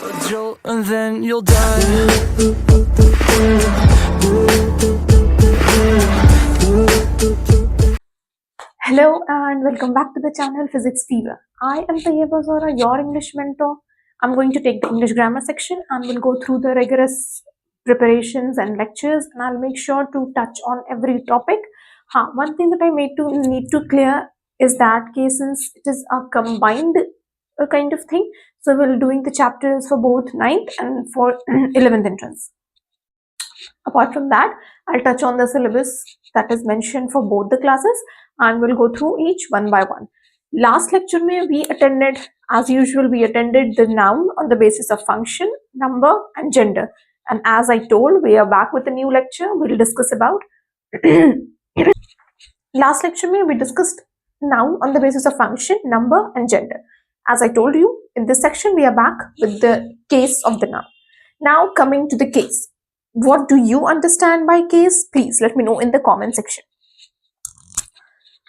A jolt and then you'll die. Hello and welcome back to the channel Physics Fever. I am Tayyeba Zora, your English mentor. I'm going to take the English grammar section and we'll go through the rigorous preparations and lectures, and I'll make sure to touch on every topic. One thing that I need to clear is that since it is a combined kind of thing, so we're doing the chapters for both 9th and for 11th entrance. Apart from that, I'll touch on the syllabus that is mentioned for both the classes and we'll go through each one by one. Last lecture we attended, as usual, we attended the noun on the basis of function, number and gender. And as I told, we are back with a new lecture. We'll discuss about last lecture we discussed noun on the basis of function, number and gender. As I told you, in this section we are back with the case of the noun. Now coming to the case. What do you understand by case? Please let me know in the comment section.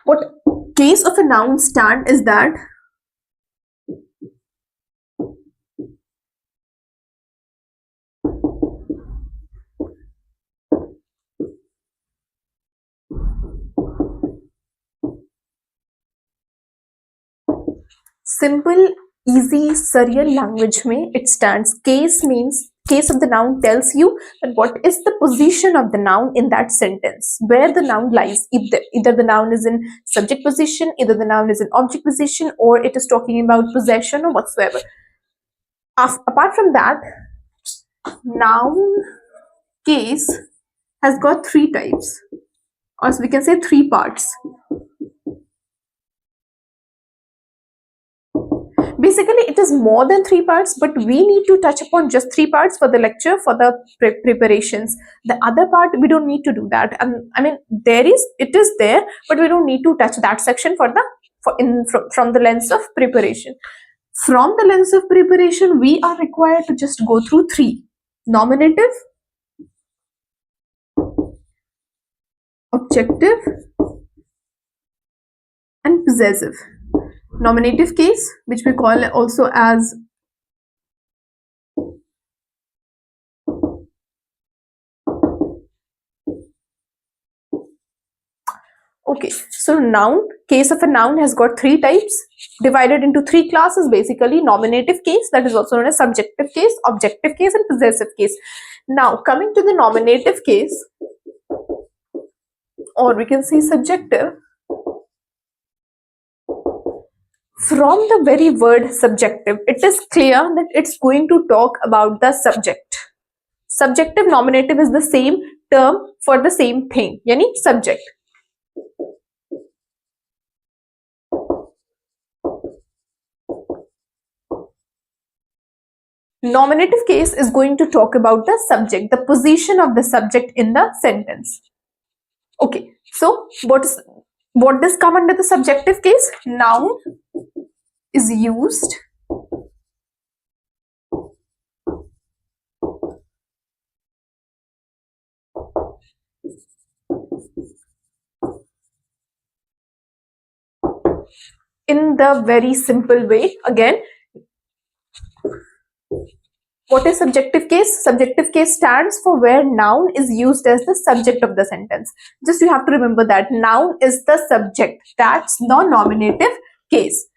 What case of a noun stand is that simple, easy, surreal language mein it stands. Case means case of the noun tells you that what is the position of the noun in that sentence, where the noun lies. Either the noun is in subject position, either the noun is in object position, or it is talking about possession or whatsoever. Apart from that, noun case has got three types, or we can say three parts. Basically, it is more than three parts, but we need to touch upon just three parts for the lecture, for the preparations. The other part, we don't need to do that. And I mean, it is there, but we don't need to touch that section from the lens of preparation. From the lens of preparation, we are required to just go through three: nominative, objective, and possessive. Nominative case, which we call also as okay. So noun, case of a noun has got three types, divided into three classes basically: nominative case, that is also known as subjective case, objective case, and possessive case. Now coming to the nominative case, or we can say subjective. From the very word subjective, it is clear that it's going to talk about the subject. Subjective, nominative is the same term for the same thing, yani subject. Nominative case is going to talk about the subject, the position of the subject in the sentence. Okay, so what does come under the subjective case? Noun is used in the very simple way. Again, what is subjective case? Subjective case stands for where noun is used as the subject of the sentence. Just you have to remember that noun is the subject. That's the nominative case.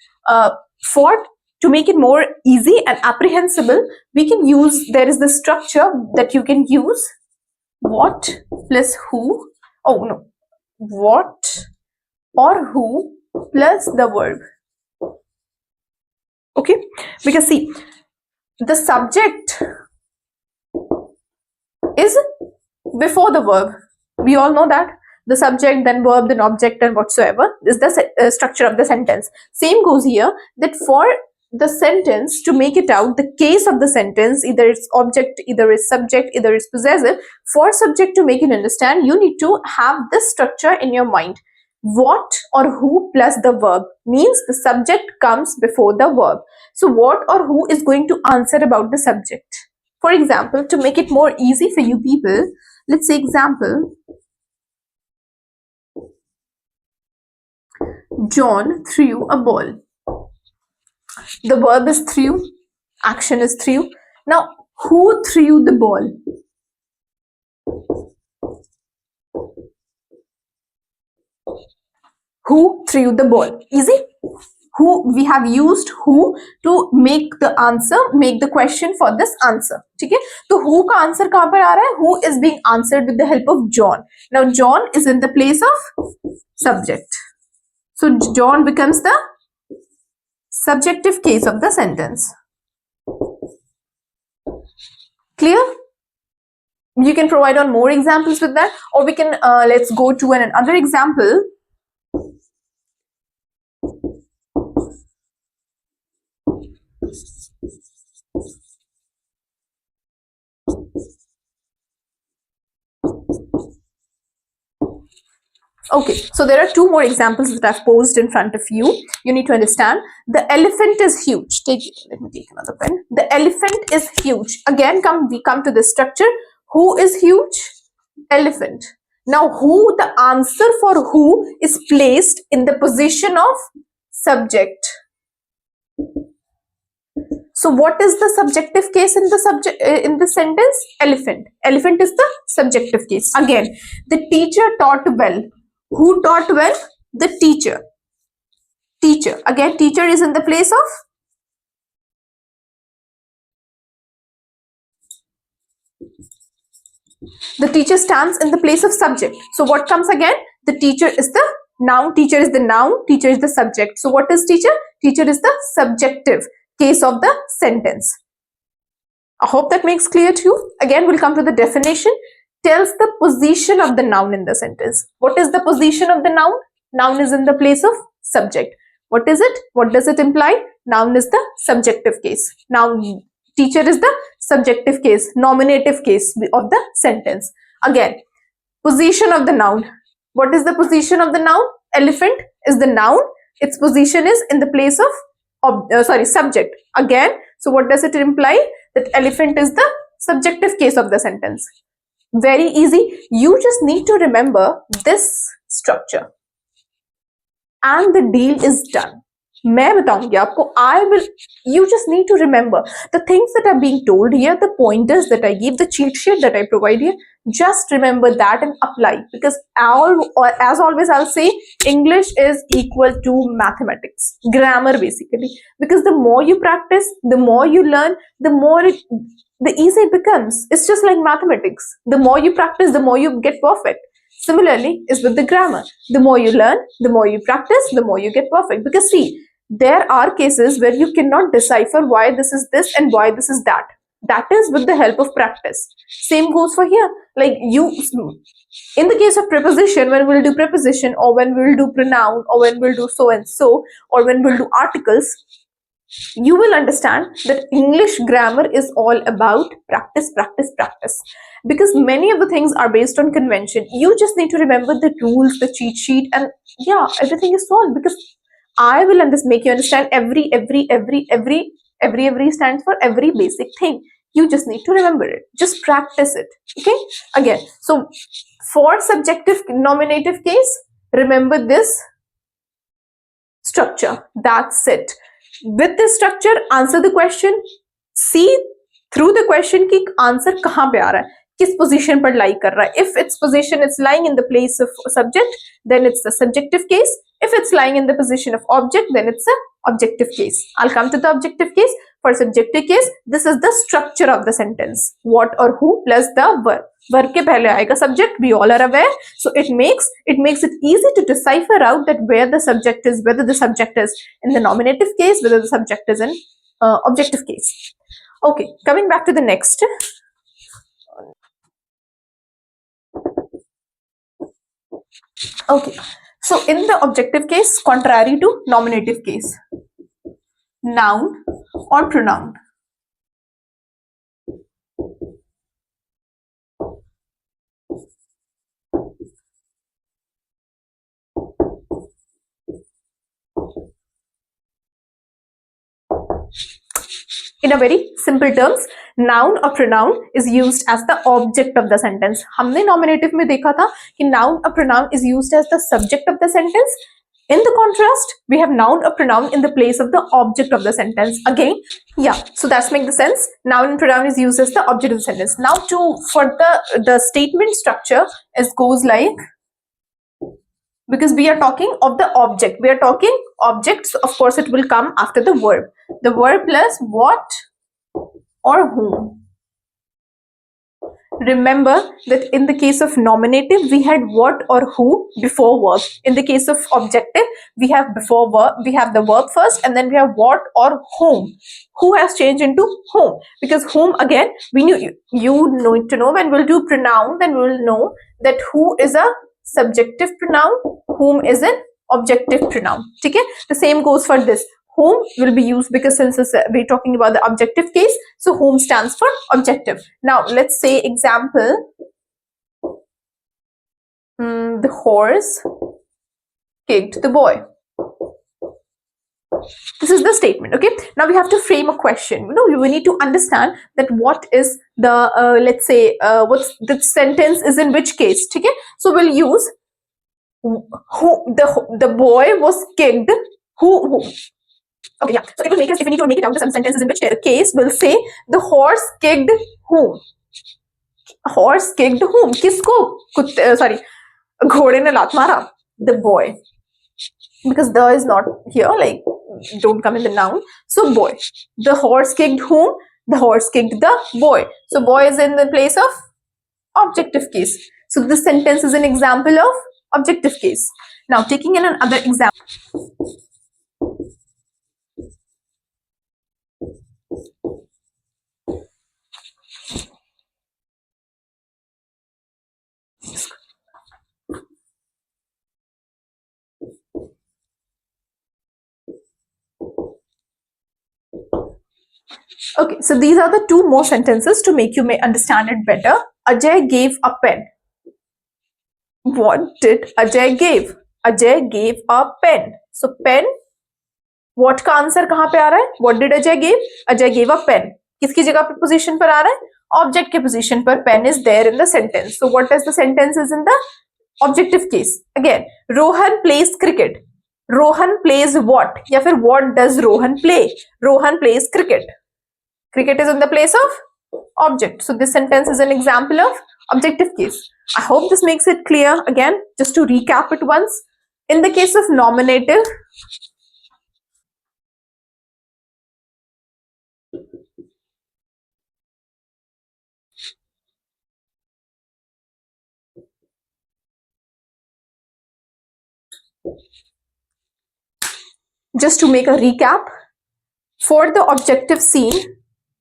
To make it more easy and apprehensible, we can use, there is the structure that you can use: what plus who. Oh no, what or who plus the verb. Okay, because see, the subject is before the verb. We all know that. The subject, then verb, then object, and whatsoever is the structure of the sentence. Same goes here, that for the sentence to make it out, the case of the sentence, either it's object, either it's subject, either it's possessive. For subject to make it understand, you need to have this structure in your mind. What or who plus the verb means the subject comes before the verb. So what or who is going to answer about the subject. For example, to make it more easy for you people, let's say example: John threw a ball. The verb is threw, action is threw, Now, who threw the ball? Who threw the ball? Easy. Who, we have used who to make the answer, make the question for this answer. ठीक है, तो who का answer कहाँ पर आ रहा है? Who is being answered with the help of John. Now John is in the place of subject, so John becomes the subjective case of the sentence. Clear? You can provide on more examples with that, or we can let's go to another example. Okay, so there are two more examples that I've posed in front of you. You need to understand. The elephant is huge. Let me take another pen. The elephant is huge. Again, we come to this structure. Who is huge? Elephant. Now, who, the answer for who is placed in the position of subject. So what is the subjective case in the subject in the sentence? Elephant. Elephant is the subjective case. Again, the teacher taught well. Who taught well? The teacher. Teacher. Again, teacher is in the place of the teacher stands in the place of subject. So what comes again? The teacher is the noun. Teacher is the noun. Teacher is the subject. So what is teacher? Teacher is the subjective case of the sentence. I hope that makes clear to you. Again, we'll come to the definition. Tells the position of the noun in the sentence. What is the position of the noun? Noun is in the place of subject. What is it? What does it imply? Noun is the subjective case. Noun, teacher is the subjective case, nominative case of the sentence. Again, position of the noun. What is the position of the noun? Elephant is the noun. Its position is in the place of subject. Again, so what does it imply? That elephant is the subjective case of the sentence. Very easy. You just need to remember this structure and the deal is done. मैं बताऊंगी आपको. You just need to remember the things that are being told here, the pointers that I give, the cheat sheet that I provide here. Just remember that and apply, because as always I'll say English is equal to mathematics, grammar basically, because the more you practice, the more you learn, the easier it becomes. It's just like mathematics. The more you practice, the more you get perfect. Similarly, is with the grammar. The more you learn, the more you practice, the more you get perfect. Because see, there are cases where you cannot decipher why this is this and why this is that. That is with the help of practice. Same goes for here. Like in the case of preposition, when we'll do preposition, or when we'll do pronoun, or when we'll do so and so, or when we'll do articles, you will understand that English grammar is all about practice, practice, practice. Because many of the things are based on convention. You just need to remember the rules, the cheat sheet, and yeah, everything is solved. Because I will make you understand every stands for every basic thing. You just need to remember it. Just practice it. Okay. Again, so for subjective nominative case, remember this structure. That's it. With this structure, answer the question. See through the question ki answer kahan pe aa raha hai, kis position par lie kar raha hai. If its position is lying in the place of subject, then it's the subjective case. If it's lying in the position of object, then it's a objective case. I'll come to the objective case. For subjective case, this is the structure of the sentence. What or who plus the verb. Verb ke pehle aayega subject. We all are aware. So it makes it easy to decipher out that where the subject is, whether the subject is in the nominative case, whether the subject is in objective case. Okay, coming back to the next. Okay, so in the objective case, contrary to nominative case, noun or pronoun. In a very simple terms, noun or pronoun is used as the object of the sentence. हमने nominative में देखा था कि noun or pronoun is used as the subject of the sentence. In the contrast, we have noun or pronoun in the place of the object of the sentence. Again, yeah, so that's make the sense. Noun and pronoun is used as the object of the sentence. Now for the statement structure, it goes like, because we are talking of the object, we are talking objects, of course it will come after the verb plus what or whom. Remember that in the case of nominative, we had what or who before verb. In the case of objective, we have before verb, we have the verb first, and then we have what or whom. Who has changed into whom, because whom, again, we knew you need to know when we'll do pronoun, then we will know that who is a subjective pronoun, whom is an objective pronoun. Okay, the same goes for this. Whom will be used because since we're talking about the objective case, so whom stands for objective. Now let's say example, the horse kicked the boy. This is the statement. Okay, now we have to frame a question. We need to understand that what is the let's say what's the sentence is in which case. Okay, so we'll use who the boy was kicked. Who. Okay, yeah. So it will make us, if we need to make it out to some sentences in which case, we'll say the horse kicked whom? Horse kicked whom? Kisko? Sorry, घोड़े ने लात मारा? The boy. Because the is not here, like don't come in the noun. So boy. The horse kicked whom? The horse kicked the boy. So boy is in the place of objective case. So this sentence is an example of objective case. Now taking in another example. Okay, so these are the two more sentences to make you may understand it better. Ajay gave a pen. What did Ajay give? Ajay gave a pen. So pen, what का answer कहाँ पे आ रहा है? What did Ajay give? Ajay gave a pen. किसकी जगह पे position पर आ रहा है? Object के पोजीशन पर pen is there in the sentence. So what is the sentence is in the objective case? Again, Rohan plays cricket. Rohan plays what? या फिर what does Rohan play? Rohan plays cricket. Cricket is in the place of object. So this sentence is an example of objective case. I hope this makes it clear. Again, just to recap it once. In the case of nominative, just to make a recap, for the objective scene,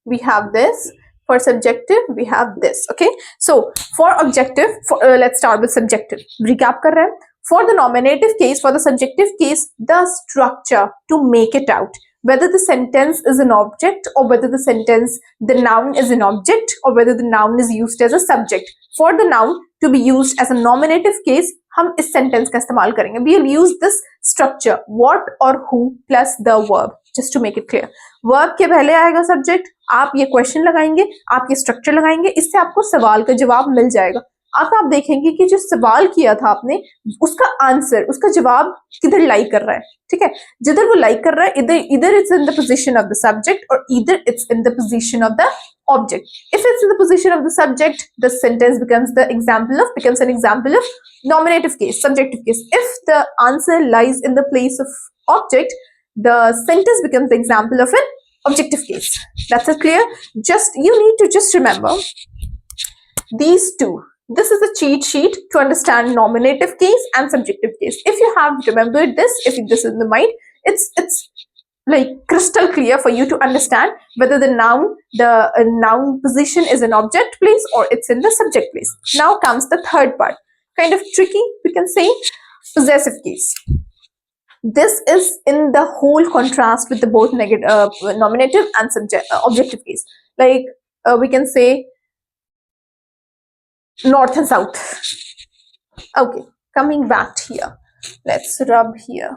we have this. For subjective, we have this. Okay, so for objective, let's start with subjective. Recap kar rahe hain. For the nominative case, for the subjective case, the structure to make it out, whether the sentence is an object or whether the noun is an object or whether the noun is used as a subject. For the noun to be used as a nominative case, हम इस sentence का इस्तेमाल करेंगे. We'll use this structure, what or who plus the verb, just to make it clear. Verb के पहले आएगा subject, आप ये question लगाएंगे, आप ये structure लगाएंगे, इससे आपको सवाल का जवाब मिल जाएगा. अब आप देखेंगे कि जो सवाल किया था आपने, उसका आंसर, उसका जवाब किधर लाई कर रहा है. ठीक है, जिधर वो लाई कर रहा है, either it's in the position of the subject or either it's in the position of the object. If it's in the position of the subject, the sentence becomes an example of nominative case, subjective case. If the answer lies in the place of object, the sentence becomes the example of an objective case. That's it clear? You need to just remember these two. This is a cheat sheet to understand nominative case and subjective case. If you have remembered this, if this is in the mind, it's like crystal clear for you to understand whether the noun position is in object place or it's in the subject place. Now comes the third part, kind of tricky, we can say, possessive case. This is in the whole contrast with the both nominative and objective case. Like we can say north and south. Okay, coming back here, let's rub here.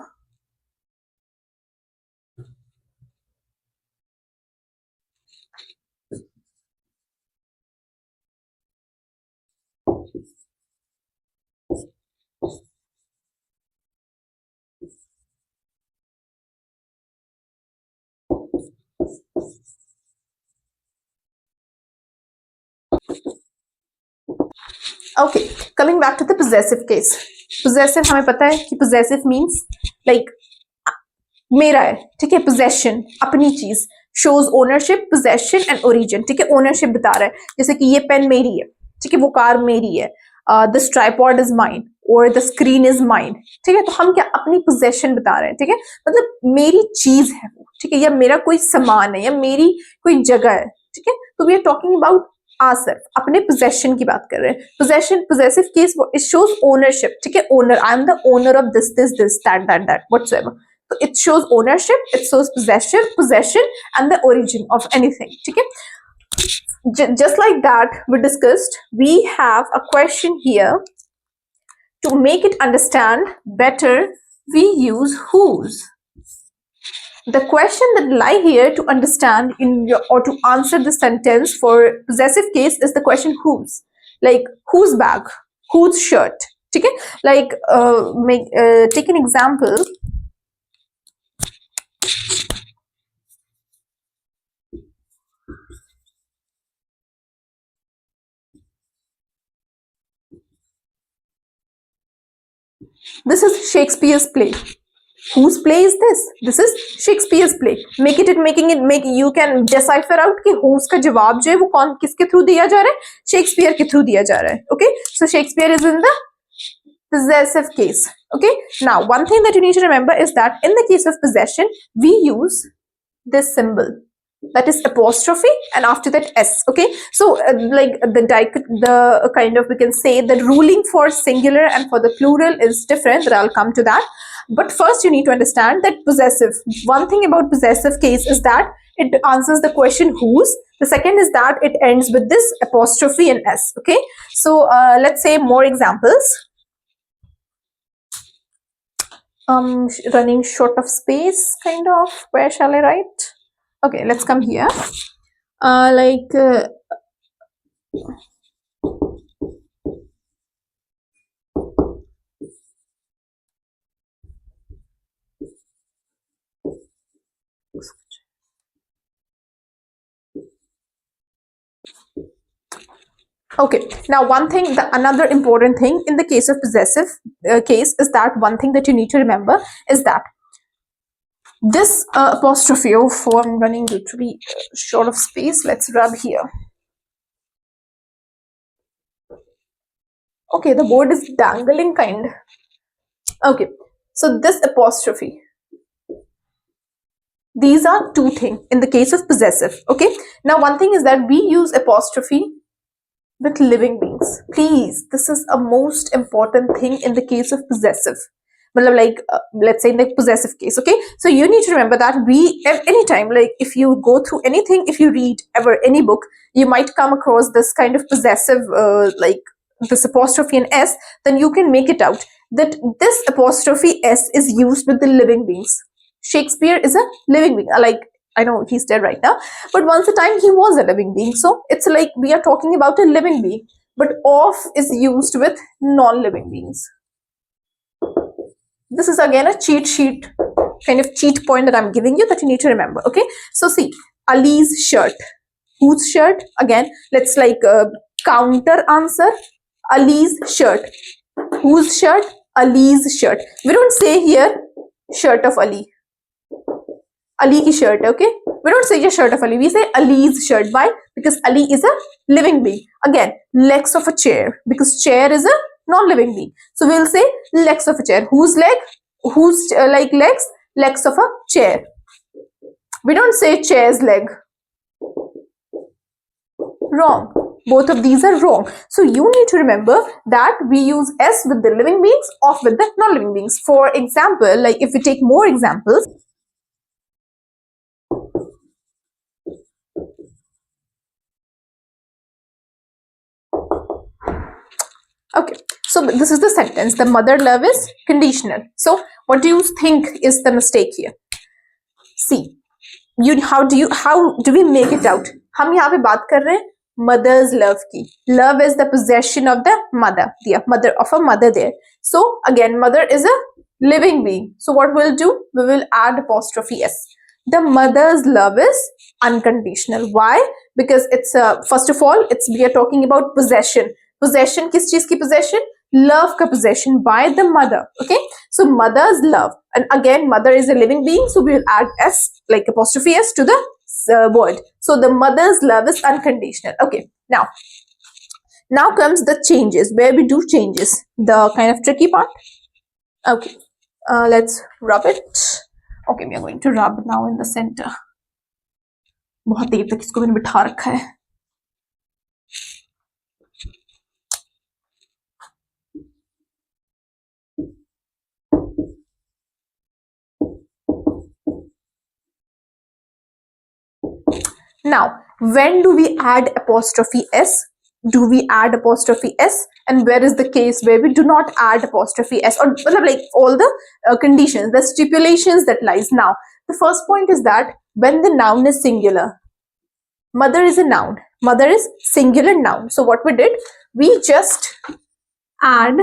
Okay, coming back to the possessive case. Possessive हमें पता है कि possessive means like मेरा है, ठीक है, possession अपनी चीज, shows ownership, possession and origin, ठीक है, ownership बता रहा है, जैसे कि ये पेन मेरी है, ठीक है, वो कार मेरी है, this tripod is mine or the screen is mine, ठीक है, तो हम क्या अपनी possession बता रहे हैं, ठीक है, मतलब मेरी चीज है वो, ठीक है, या मेरा कोई सामान है या मेरी कोई जगह है, ठीक है, तो we are talking about ourselves, अपने possession की बात कर रहे हैं. Possession, possessive case, it shows ownership, ठीक है, owner, I am the owner of this, that, whatsoever. So it shows ownership, it shows possession and the origin of anything, ठीक है. Just like that we discussed, we have a question here. To make it understand better, we use whose. The question that lie here to understand in your or to answer the sentence for possessive case is the question whose. Like whose bag, whose shirt, ठीक है. Like take an example. This is Shakespeare's play. Whose play is this? This is Shakespeare's play. Make you can decipher out कि whose का जवाब जो है वो कौन किसके थ्रू दिया जा रहा है, शेक्सपियर के थ्रू दिया जा रहा है. Okay, so Shakespeare is in the possessive case. Okay, now one thing that you need to remember is that in the case of possession we use this symbol, that is apostrophe, and after that s. Okay, so like the kind of, we can say the ruling for singular and for the plural is different, but I'll come to that. But first you need to understand that possessive, one thing about possessive case is that it answers the question whose. The second is that it ends with this apostrophe and s. Okay, so let's say more examples. Running short of space, kind of, where shall I write? Okay, let's come here. Okay, now one thing, another important thing in the case of possessive case is that one thing that you need to remember is that this apostrophe, oh, I'm running literally short of space. Let's rub here. Okay, the board is dangling kind. Okay, so this apostrophe, these are two things in the case of possessive. Okay, now one thing is that we use apostrophe with living beings. Please, this is a most important thing in the case of possessive. Like let's say in the possessive case. Okay, so you need to remember that we anytime, like if you go through anything, if you read ever any book, you might come across this kind of possessive like this apostrophe and s, then you can make it out that this apostrophe s is used with the living beings. Shakespeare is a living being, like I know he's dead right now, but once a time he was a living being. So it's like we are talking about a living being, but of is used with non-living beings. This is again a cheat sheet, kind of cheat point that I'm giving you that you need to remember. Okay, so see, Ali's shirt. Whose shirt? Again, let's like counter answer. Ali's shirt. Whose shirt? Ali's shirt. We don't say here shirt of Ali. Ali ki shirt, okay? We don't say a shirt of Ali. We say Ali's shirt. Why? Because Ali is a living being. Again, legs of a chair, because chair is a non-living being. So we'll say legs of a chair. Whose leg? Whose like legs? Legs of a chair. We don't say chair's leg. Wrong. Both of these are wrong. So you need to remember that we use s with the living beings, of with the non-living beings. For example, like if we take more examples. Okay, so this is the sentence. The mother love is conditional. So what do you think is the mistake here? See, how do we make it out? हम यहाँ पे बात कर रहे हैं mother's love की. Love is the possession of the mother, the mother of a mother there. So again, mother is a living being. So what we'll do? We will add apostrophe s. The mother's love is unconditional. Why? Because it's first of all, we are talking about possession. possession किस चीज की possession? Love का possession by the mother. Okay, so mother's love, and again mother is a living being, so we will add s, like apostrophe s, to the word. So the mother's love is unconditional. Okay, now comes the changes, where we do changes, the kind of tricky part. Okay, let's rub it. Okay, we are going to rub now in the center. बहुत देर तक इसको मैंने बिठा रखा है. Now, when do we add apostrophe s? Do we add apostrophe s? And where is the case where we do not add apostrophe s? Or like all the conditions, the stipulations that lies. Now, the first point is that when the noun is singular, mother is a noun, mother is singular noun. So what we did, we just add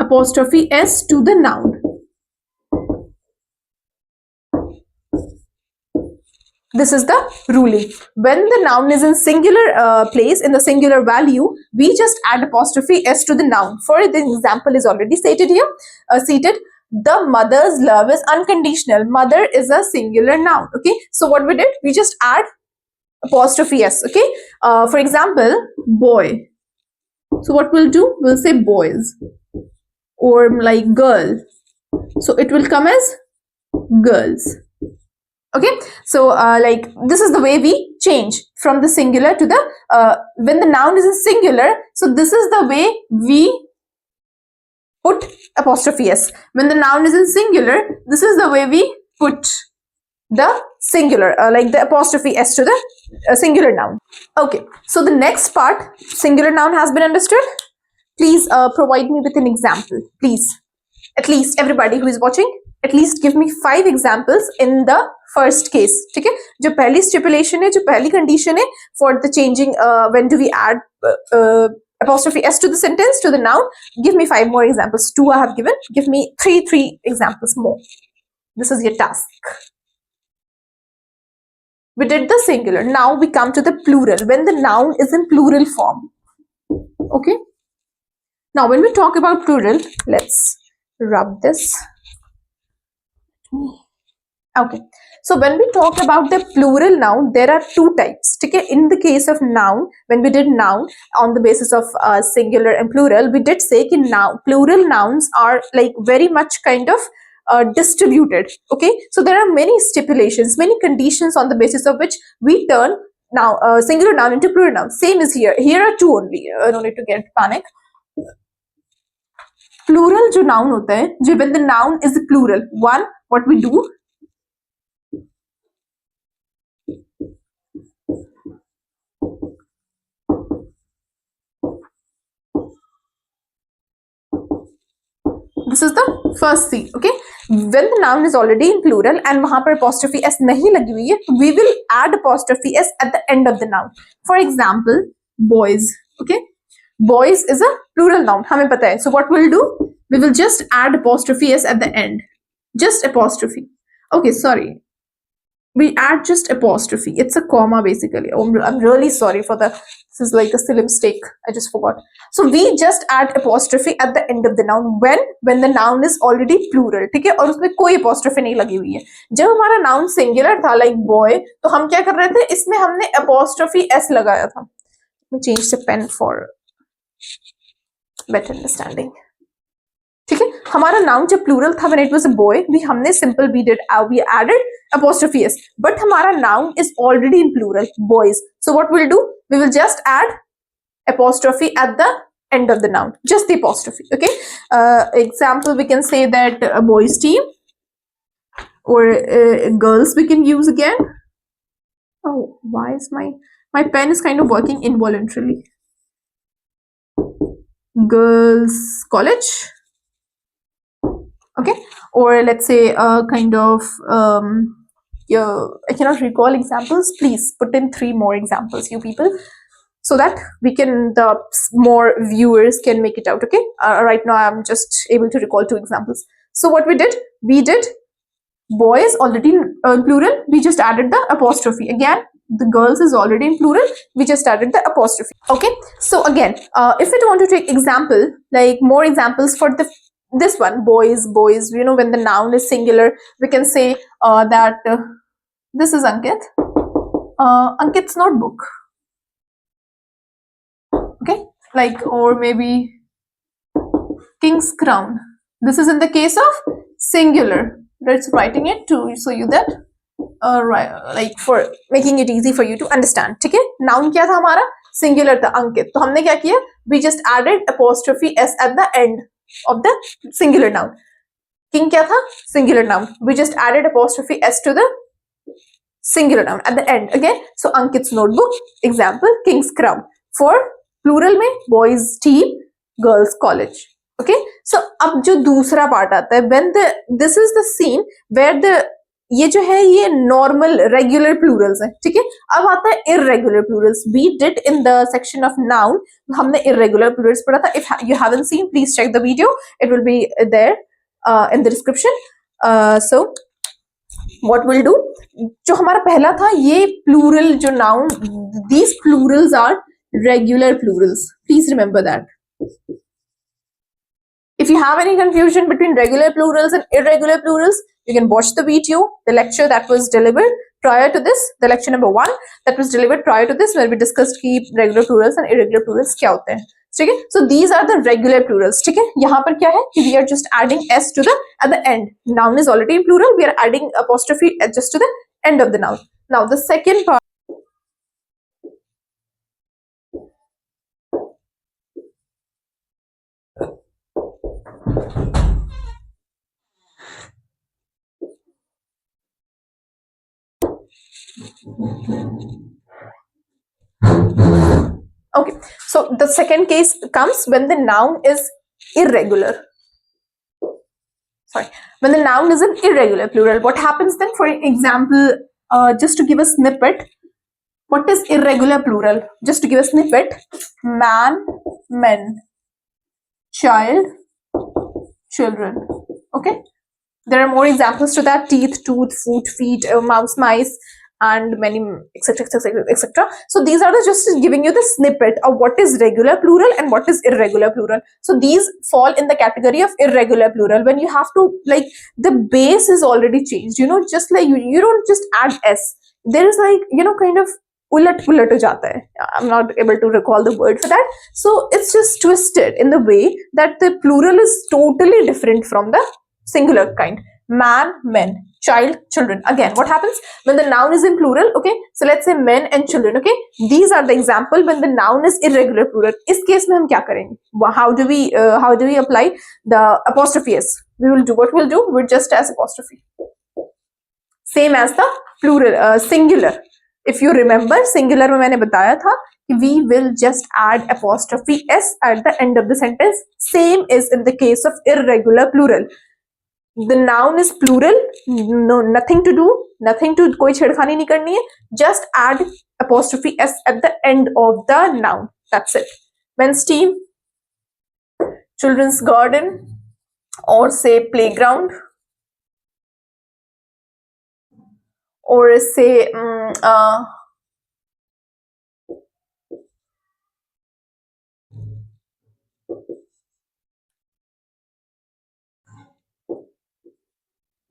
apostrophe s to the noun. This is the ruling. When the noun is in singular place, in the singular value, we just add apostrophe s to the noun. For the example is already stated here, stated. The mother's love is unconditional. Mother is a singular noun. Okay, so what we did, we just add apostrophe s. Okay, for example, boy. So what we'll do, we'll say boys, or like girl. So it will come as girls. Okay, so like this is the way we change from the singular to the when the noun is in singular, so this is the way we put apostrophe s. When the noun is in singular, this is the way we put the singular, like the apostrophe s to the singular noun. Okay, so the next part, singular noun, has been understood. Please provide me with an example, please. At least everybody who is watching, at least give me 5 examples in the first case. ठीक है, जो पहली stipulation है, जो पहली condition है for the changing, when do we add apostrophe s to the sentence, to the noun. Give me 5 more examples. 2 I have given. Give me 3 examples more. This is your task. We did the singular. Now we come to the plural, when the noun is in plural form. Okay. Now when we talk about plural, let's rub this. Okay, so when we talk about the plural noun, there are 2 types. Okay, in the case of noun, when we did noun on the basis of singular and plural, we did say that now plural nouns are like very much kind of distributed. Okay, so there are many stipulations, many conditions on the basis of which we turn now singular noun into plural noun. Same is here. Here are 2 only. No need to get panic. Plural जो noun होता है, जो when the noun is plural, one, what we do, this is the first C. Okay, when the noun is already in plural and वहाँ पर apostrophe s नहीं लगी हुई है, we will add apostrophe s at the end of the noun. For example, boys. Okay, boys is a plural noun, हमें पता है. So what we'll do, we will just add apostrophe s at the end, just apostrophe. Okay, sorry, we add just apostrophe. It's a comma basically. Oh, I'm really sorry for that. This is like a silly mistake. I just forgot. So we just add apostrophe at the end of the noun when the noun is already plural. ठीक है, और उसमें कोई apostrophe नहीं लगी हुई है. जब हमारा noun singular था like boy, तो हम क्या कर रहे थे, इसमें हमने apostrophe s लगाया था. Let me change the pen for better understanding. ठीक है, हमारा नाउन जब प्लूरल था, when it was a boy, हमने simple we added apostrophe s, but हमारा noun is already in plural, boys. So what we'll do, we will just add apostrophe at the end of the noun, just the apostrophe. Okay, example, we can say that a boys team, or girls we can use again. Oh, why is my pen is kind of working involuntarily. Girls college. Okay, or let's say kind of I cannot recall examples. Please put in 3 more examples, you people, so that we can, the more viewers can make it out. Okay, right now I'm just able to recall 2 examples. So what we did boys already plural, we just added the apostrophe. Again, the girls is already in plural, we just added the apostrophe. Okay, so again, if we want to take example, like more examples for this one, boys, you know, when the noun is singular, we can say that this is Ankit, Ankit's notebook. Okay, like, or maybe King's crown. This is in the case of singular. Let's writing it to show you that right, like for making it easy for you to understand. ठीक है, noun क्या था हमारा, singular था अंकित, तो हमने क्या किया, we just added apostrophe s at the end of the singular noun. King क्या था, singular noun, we just added apostrophe s to the singular noun at the end again. So Ankit's notebook, example, King's crown. For plural में boys team, girls college. Okay, so अब जो दूसरा part आता है, when this is the scene where the ये जो है ये नॉर्मल रेगुलर प्लूरल्स है, ठीक है. अब आता है irregular plurals. We did in the section of noun, हमने इररेगुलर प्लूरल्स पढ़ा था. If you haven't seen, please check the video, it will be there in the description. So what will do, जो हमारा पहला था ये प्लूरल जो noun, these plurals are regular plurals, please remember that. If you have any confusion between regular plurals and irregular plurals, you can watch the video, the lecture that was delivered prior to this, the lecture number 1 that was delivered prior to this, where we discussed की regular plurals and irregular plurals क्या होते हैं. ठीक है, so these are the regular plurals. ठीक है, यहाँ पर क्या है कि we are just adding s to the at the end. Noun is already in plural, we are adding apostrophe just to the end of the noun. Now the second part. Okay, so the second case comes when the noun is irregular. Sorry, when the noun is an irregular plural. What happens then? For example, just to give a snippet, what is irregular plural? Just to give a snippet, man, men, child, children. Okay, there are more examples to that: teeth, tooth, foot, feet, mouse, mice, and many etc etc etc. So these are just giving you the snippet of what is regular plural and what is irregular plural. So these fall in the category of irregular plural, when you have to, like, the base is already changed, you know, just like you don't just add s, there is, like, you know, kind of ulat pulat ho jata hai. I'm not able to recall the word for that. So it's just twisted in the way that the plural is totally different from the singular kind. Man, men, child, children. Again, what happens when the noun is in plural? Okay, so let's say men and children. Okay, these are the example when the noun is irregular plural. इस case में हम क्या करेंगे? How do we apply the apostrophe s? We will do what we'll do. We'll just as apostrophe, same as the plural singular. If you remember, singular में मैंने बताया था कि we will just add apostrophe s at the end of the sentence. Same is in the case of irregular plural. The noun is plural, no, nothing to do, कोई छेड़खानी नहीं करनी है, just add apostrophe s at the end of the noun. That's it. Men's team, children's garden, or say playground, or say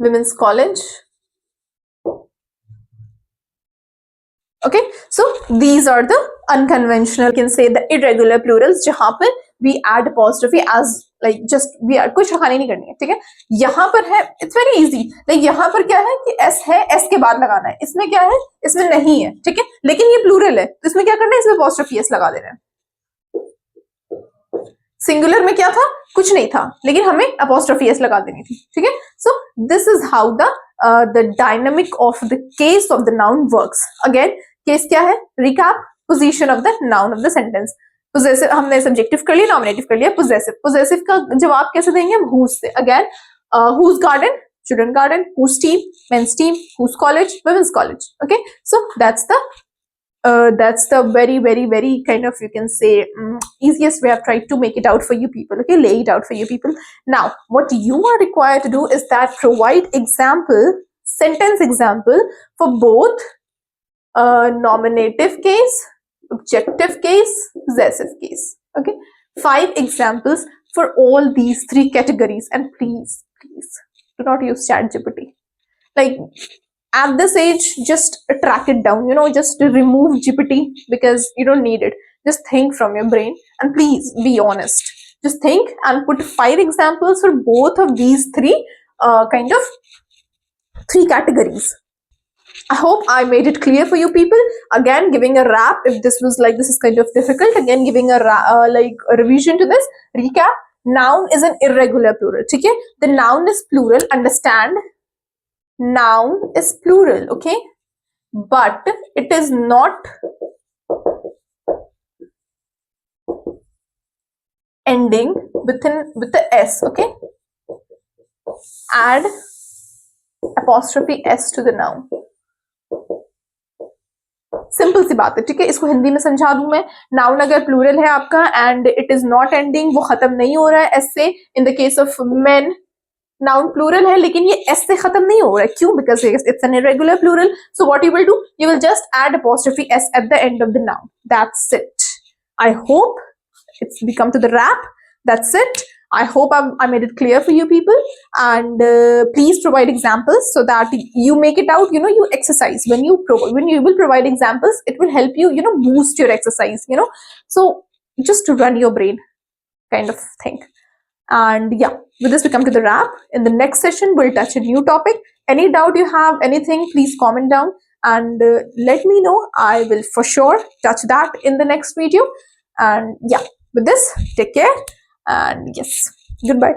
women's college. Okay, so these are the unconventional, you can say the irregular plurals, जहाँ पर we add apostrophe as, like, just we are, कुछ रखानी नहीं करनी है, ठीक है. यहाँ पर है, it's very easy, like यहाँ पर क्या है कि s है, s के बाद लगाना है. इसमें क्या है, इसमें नहीं है, ठीक है, लेकिन ये प्लूरल है, तो इसमें क्या करना है, इसमें apostrophe s लगा देना है. सिंगुलर में क्या था, कुछ नहीं था, लेकिन हमें apostrophe s लगा देनी थी, ठीक है. So this is how the dynamic of the case of the noun works. Again, case क्या है, recap, position of the noun of the sentence. Possessive हमने subjective कर लिया, nominative कर लिया, possessive का जवाब कैसे देंगे हम, whose से. Again, whose garden, children's garden, whose team, men's team, whose college, women's college. Okay, so that's the very very very kind of, you can say, easiest way I've tried to make it out for you people. Okay, lay it out for you people. Now what you are required to do is that provide example, sentence example for both nominative case, objective case, possessive case. Okay, 5 examples for all these 3 categories. And please do not use ChatGPT. Like, at this age, just track it down, just remove GPT because you don't need it. Just think from your brain, and please be honest. Just think and put 5 examples for both of these 3 kind of 3 categories. I hope I made it clear for you people. Again, giving a wrap, if this was like, this is kind of difficult, again giving a like a revision to this recap. Noun is an irregular plural. Okay, the noun is plural, understand. Noun is plural, okay, but it is not ending with the s. Okay, add apostrophe s to the noun. Simple सी बात है, ठीक है। इसको हिंदी में समझा दूं मैं। नाउन अगर प्लूरल है आपका and it is not ending, वो खत्म नहीं हो रहा है एस से, in the case of men noun plural है लेकिन ये एस से खत्म नहीं हो रहा है, क्यों? Because it's an irregular plural. So what you will do, you will just add apostrophe s at the end of the noun. That's it. I hope it's become to the wrap. That's it. I hope I made it clear for you people, and please provide examples so that you make it out. You exercise when you will provide examples. It will help you, boost your exercise. So just to run your brain, kind of thing. And yeah, with this we come to the wrap. In the next session, we'll touch a new topic. Any doubt you have, anything, please comment down and let me know. I will for sure touch that in the next video. And yeah, with this, take care and yes, goodbye.